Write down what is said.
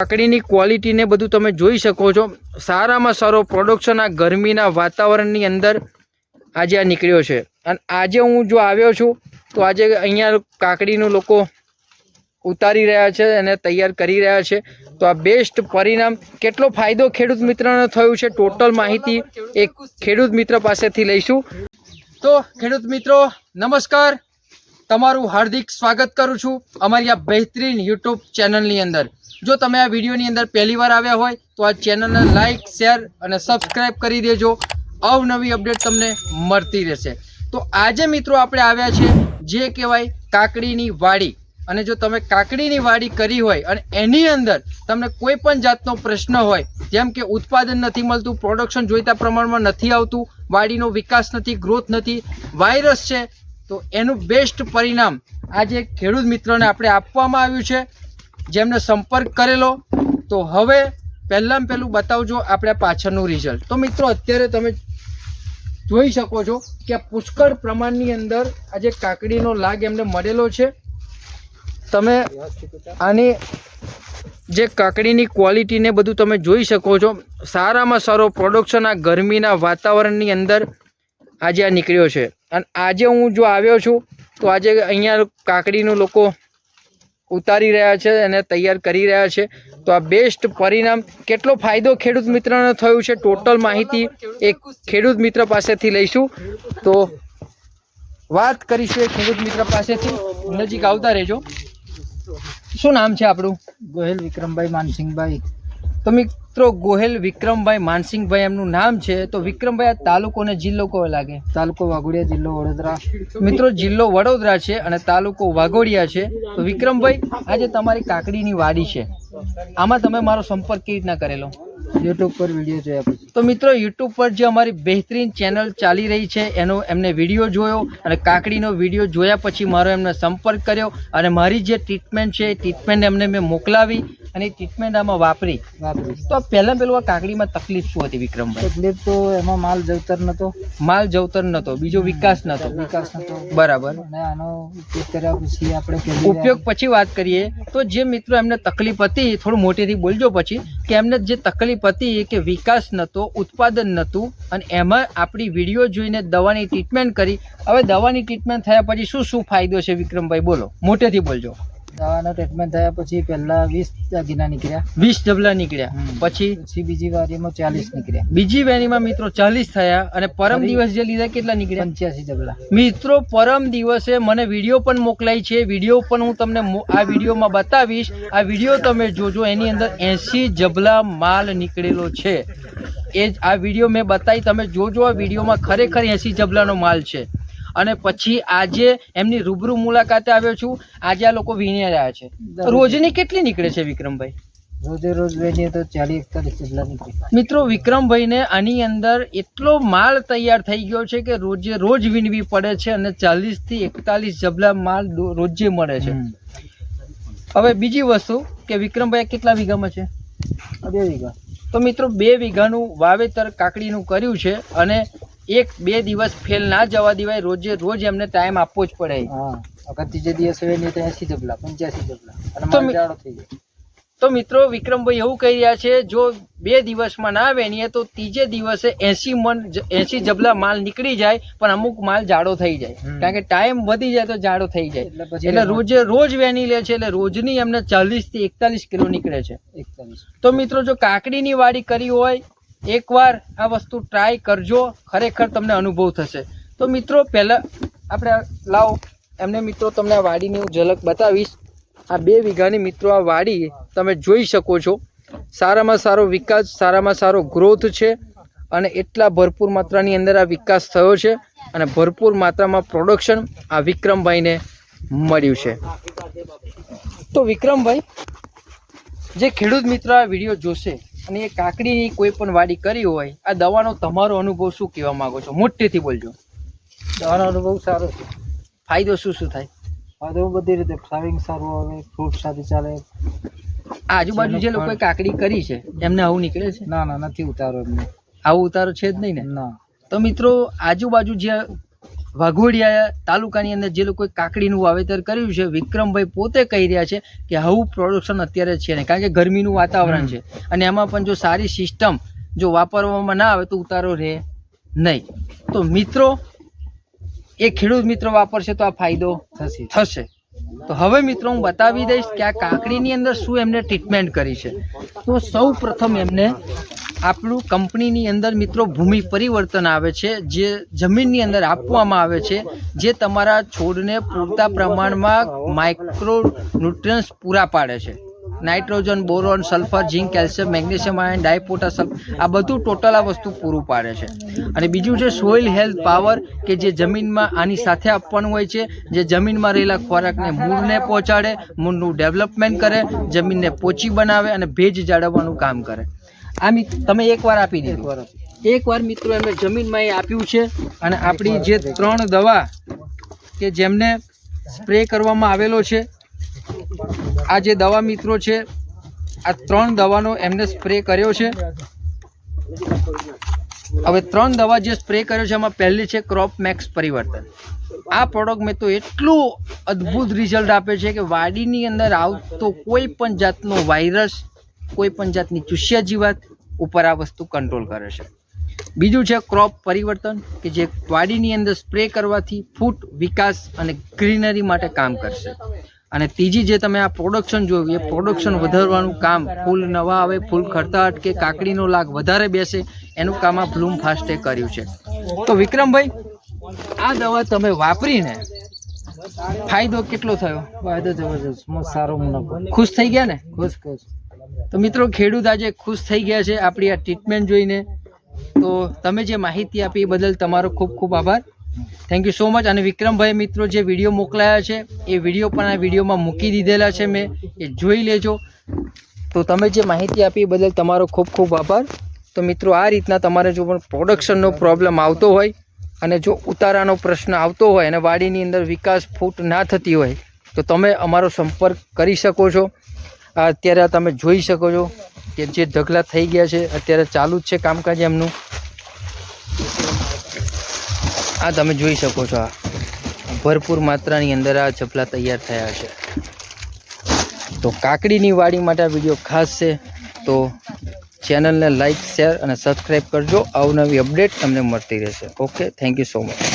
કાકડીની quality ને બધું તમે જોઈ શકો છો। સારામાં સારો પ્રોડક્શન આ ગરમીના વાતાવરણની અંદર આજે આ નીકળ્યો છે। અને આજે હું જો આવ્યો છું તો આજે અહીંયા કાકડીનું લોકો ઉતારી રહ્યા છે અને તૈયાર કરી રહ્યા છે। તો આ બેસ્ટ પરિણામ કેટલો ફાયદો ખેડૂત મિત્રને થયું છે ટોટલ માહિતી એક ખેડૂત મિત્ર પાસેથી લઈશું। તો ખેડૂત મિત્રો નમસ્કાર, તમારું હાર્દિક સ્વાગત કરું છું અમારી આ બહેતરીન યુટ્યુબ ચેનલની અંદર। જો તમે આ વિડીયોની અંદર પહેલીવાર આવ્યા હોય તો આ ચેનલને લાઇક, શેર અને સબસ્ક્રાઈબ કરી દેજો, અવનવી અપડેટ તમને મળતી રહેશે। તો આજે મિત્રો આપણે આવ્યા છે જે કહેવાય કાકડીની વાડી। અને જો તમે કાકડીની વાડી કરી હોય અને એની અંદર તમને કોઈ પણ જાતનો પ્રશ્ન હોય, જેમ કે ઉત્પાદન નથી મળતું, પ્રોડક્શન જોઈતા પ્રમાણમાં નથી આવતું, વાડીનો વિકાસ નથી, ગ્રોથ નથી, વાયરસ છે, તો એનું બેસ્ટ પરિણામ આજે ખેડૂત મિત્રોને આપણે આપવામાં આવ્યું છે, જેમને સંપર્ક કરેલો। તો હવે પહેલાં પહેલું બતાવજો આપણે પાછળનું રિઝલ્ટ। તો મિત્રો અત્યારે તમે જોઈ શકો છો કે પુષ્કળ પ્રમાણની અંદર આજે કાકડીનો લાગ એમને મળેલો છે। તમે આની જે કાકડીની ક્વોલિટી ને બધું તમે જોઈ શકો છો। સારામાં સારો પ્રોડક્શન આ ગરમીના વાતાવરણની અંદર આજે આ નીકળ્યો છે। અને આજે હું જો આવ્યો છું તો આજે અહીંયા કાકડીનું લોકો ઉતારી રહ્યા છે અને તૈયાર કરી રહ્યા છે। તો આ બેસ્ટ પરિણામ કેટલો ફાયદો ખેડૂત મિત્રને થયું છે ટોટલ માહિતી એક ખેડૂત મિત્ર પાસેથી લઈશું। તો વાત કરીશું એ ખેડૂત મિત્ર પાસેથી, નજીક આવતા રહેજો। શું નામ છે આપણું? ગોહેલ વિક્રમભાઈ માનસિંહભાઈ। તો મિત્રો ગોહેલ વિક્રમભાઈ માનસિંહભાઈ એમનું નામ છે। તો વિક્રમભાઈ આ તાલુકો અને જિલ્લો કયો લાગે? તાલુકો વાઘોડિયા, જિલ્લો વડોદરા। મિત્રો જિલ્લો વડોદરા છે અને તાલુકો વાઘોડિયા છે। તો વિક્રમભાઈ આજે તમારી કાકડીની વાડી છે, આમાં તમે મારો સંપર્ક કેવી રીતના કરેલો? યુટ્યુબ પર વિડીયો જોયા પછી। તો મિત્રો યુટ્યુબ પર જે અમારી બહેતરીન ચેનલ ચાલી રહી છે એનો એમને વિડીયો જોયો અને કાકડીનો વિડીયો જોયા પછી મારો એમને સંપર્ક કર્યો અને મારી જે ટ્રીટમેન્ટ છે એ ટ્રીટમેન્ટ એમને મેં મોકલાવી અને એ ટ્રીટમેન્ટ આમાં વાપરી। તો પહેલાં પહેલું આ કાકડીમાં તકલીફ શું હતી વિક્રમભાઈ? તકલીફ તો એમાં માલ જવતર નતો, બીજો વિકાસ નતો। બરાબર। અને આનો ઉપયોગ કર્યા પછી આપણે ઉપયોગ પછી વાત કરીએ તો જે મિત્રો એમને તકલીફ હતી, થોડું મોટેથી બોલજો પછી, કે એમને જે તકલીફ હતી કે વિકાસ નતો, ઉત્પાદન નહોતું, અને એમાં આપણી વિડીયો જોઈને દવાની ટ્રીટમેન્ટ કરી। હવે દવાની ટ્રીટમેન્ટ થયા પછી શું શું ફાયદો છે વિક્રમભાઈ, બોલો, મોટેથી બોલજો। દવાનો ટ્રીટમેન્ટ થયા પછી પહેલા 20 દાગીના નીકળ્યા, 20 જબલા નીકળ્યા, પછી બીજી વારીમાં 40 નીકળ્યા, બીજી વેનીમાં મિત્રો 40 થયા, અને પરમ દિવસ જે લીધા કેટલા નીકળ્યા? 85 જબલા। મિત્રો પરમ દિવસે મને વિડીયો પણ મોકલાઈ છે, વિડીયો પણ હું તમને આ વિડીયોમાં બતાવીશ, આ વિડીયો તમે જોજો, એની અંદર 80 જબલા માલ નીકળેલો છે। એ જ આ વિડીયો મેં બતાવી, તમે જોજો આ વિડીયોમાં ખરેખર 80 જબલાનો માલ છે। અને પછી આજે એમની રૂબરૂ મુલાકાતે આવ્યો છું, આજે આ લોકો વીણી રહ્યા છે। રોજની કેટલી નીકળે છે વિક્રમભાઈ? રોજે રોજ વેણીએ તો 40-41 જબલા નીકળે। મિત્રો વિક્રમભાઈને આની અંદર એટલો માલ તૈયાર થઈ ગયો છે કે રોજે રોજ વીણવી પડે છે અને 40 થી 41 જબલા માલ રોજે મળે છે। હવે બીજી વસ્તુ કે વિક્રમભાઈ કેટલા વીઘામાં છે? 2 વીઘા। તો મિત્રો 2 વીઘાનું વાવેતર કાકડીનું કર્યું છે અને 1-2 દિવસ ફેલ ના જવા દેવાય, રોજે રોજ એમને ટાઈમ આપવો જ પડે। હા, અગર ત્રીજે દિવસે વેણીએ તો 80 જબલા, 85 જબલા, અને માલ જાડો થઈ જાય। તો મિત્રો વિક્રમભાઈ એવું કહી રહ્યા છે, જો 2 દિવસમાં ના વેણીએ તો ત્રીજે દિવસે 80 જબલા માલ નીકળી જાય, પણ અમુક માલ જાડો થઈ જાય, કારણ કે ટાઈમ વધી જાય તો જાડો થઈ જાય, એટલે રોજે રોજ વેણી લે છે, એટલે રોજની એમને 40 થી 41 કિલો નીકળે છે। તો મિત્રો જો કાકડીની વાડી કરી હોય, એકવાર આ વસ્તુ ટ્રાય કરજો, ખરેખર તમને અનુભવ થશે। તો મિત્રો પહેલાં આપણે લાવો એમને મિત્રો તમને આ વાડીની હું ઝલક બતાવીશ। આ 2 વીઘાની મિત્રો આ વાડી તમે જોઈ શકો છો, સારામાં સારો વિકાસ, સારામાં સારો ગ્રોથ છે, અને એટલા ભરપૂર માત્રાની અંદર આ વિકાસ થયો છે અને ભરપૂર માત્રામાં પ્રોડક્શન આ વિક્રમભાઈને મળ્યું છે। તો વિક્રમભાઈ, જે ખેડૂત મિત્ર આ વિડીયો જોશે અને એ કાકડીની કોઈ પણ વાડી કરી હોય, આ દવાનો તમારો અનુભવ શું કહેવા માંગો છો? મોટેથી બોલજો। દવાનો અનુભવ સારો છે। ફાયદો શું શું થાય? ફાયદો બધી રીતે, ફ્લાવરિંગ સારું આવે, ફ્રૂટ સાથે ચાલે। આજુબાજુ જે લોકોએ કાકડી કરી છે એમને આવું નીકળે છે? ના ના, નથી ઉતારો એમને, આવો ઉતારો છે જ નહીં ને? ના। તો મિત્રો આજુબાજુ જે વાઘોડિયા તાલુકાની અંદર જે લોકોએ કાકડીનું વાવેતર કર્યું છે, વિક્રમભાઈ પોતે કહી રહ્યા છે કે આવું પ્રોડક્શન અત્યારે છે ને, કારણ કે ગરમીનું વાતાવરણ છે અને એમાં પણ જો સારી સિસ્ટમ જો વાપરવામાં ના આવે તો ઉતારો રહે નહીં. તો મિત્રો એ ખેડૂત મિત્રો વાપરશે તો આ ફાયદો થશે. તો હવે મિત્રો હું બતાવી દઈશ કે આ કાકડીની અંદર શું એમને ટ્રીટમેન્ટ કરી છે. તો સૌ પ્રથમ એમને આપણું કંપનીની અંદર મિત્રો ભૂમિ પરિવર્તન આવે છે, જે જમીનની અંદર આપવામાં આવે છે, જે તમારા છોડને પૂરતા પ્રમાણમાં માઇક્રો ન્યુટ્રિયન્ટ્સ પૂરા પાડે છે. Nitrogen, boron, sulphur, zinc, calcium, magnesium, iron, ડાયપોટાશ, આ બધું ટોટલ આ વસ્તુ પૂરું પાડે છે. અને બીજું છે સોઇલ હેલ્થ પાવર, કે જે જમીનમાં આની સાથે આપવાનું હોય છે, જે જમીનમાં રહેલા ખોરાકને મૂળને પહોંચાડે, મૂળનું ડેવલપમેન્ટ કરે, જમીનને પોચી બનાવે અને ભેજ જાળવવાનું કામ કરે. આ તમે એકવાર આપી દીધું, એકવાર મિત્રો એમને જમીનમાં એ આપ્યું છે. અને આપણી જે 3 દવા કે જેમને સ્પ્રે કરવામાં આવેલો છે, આ જે દવા મિત્રો છે, આ 3 દવાનો એમને સ્પ્રે કર્યો છે. હવે 3 દવા જે સ્પ્રે કર્યો છે એમાં પહેલી છે ક્રોપ મેક્સ પરિવર્તન. આ પ્રોડક્ટ મેં તો એટલું અદ્ભુત રિઝલ્ટ આપે છે કે વાડીની અંદર આવતો કોઈ પણ જાતનો વાયરસ, કોઈ પણ જાતની ચૂસ્યા જીવાત ઉપર આ વસ્તુ કંટ્રોલ કરે છે. બીજું છે ક્રોપ પરિવર્તન, કે જે વાડીની અંદર સ્પ્રે કરવાથી ફૂટ, વિકાસ અને ગ્રીનરી માટે કામ કરશે. અને ત્રીજી જે તમે આ પ્રોડક્શન જોયું, એ પ્રોડક્શન વધારવાનું કામ, ફૂલ નવા આવે, ફૂલ ખરતા અટકે, કાકડીનો લાગ વધારે બેસે, એનું કામ આ બ્લૂમ ફાસ્ટે કર્યું છે. તો વિક્રમભાઈ, આ દવા તમે વાપરીને ફાયદો કેટલો થયો? ફાયદો જબરજસ્ત, સારો મુનાફો. ખુશ થઈ ગયા ને? ખુશ. તો મિત્રો ખેડૂત આજે ખુશ થઈ ગયા છે આપણી આ ટ્રીટમેન્ટ જોઈને. તો તમે જે માહિતી આપી એ બદલ તમારો ખૂબ ખૂબ આભાર. Thank you so much. અને વિક્રમભાઈ મિત્રો જે વિડીયો મોકલાયા છે એ વિડીયો પણ આ વિડીયોમાં મૂકી દીધેલા છે મેં, એ જોઈ લેજો. તો તમે જે માહિતી આપી એ બદલ તમારો ખૂબ ખૂબ આભાર. તો મિત્રો આ રીતના તમારે જો પણ પ્રોડક્શનનો પ્રોબ્લેમ આવતો હોય અને જો ઉતારાનો પ્રશ્ન આવતો હોય અને વાડીની અંદર વિકાસ ફૂટ ના થતી હોય તો તમે અમારો સંપર્ક કરી શકો છો. અત્યારે તમે જોઈ શકો છો કે જે ઢગલા થઈ ગયા છે, અત્યારે ચાલુ જ છે કામકાજ એમનું. આ તમે જોઈ શકો છો, આ ભરપૂર માત્રાની અંદર આ જપલા તૈયાર થયા છે. તો કાકડીની વાડી માટે આ વિડીયો ખાસ છે. તો ચેનલને લાઇક, શેર અને સબસ્ક્રાઈબ કરજો. અવનવી અપડેટ તમને મળતી રહેશે. Okay, thank you so much.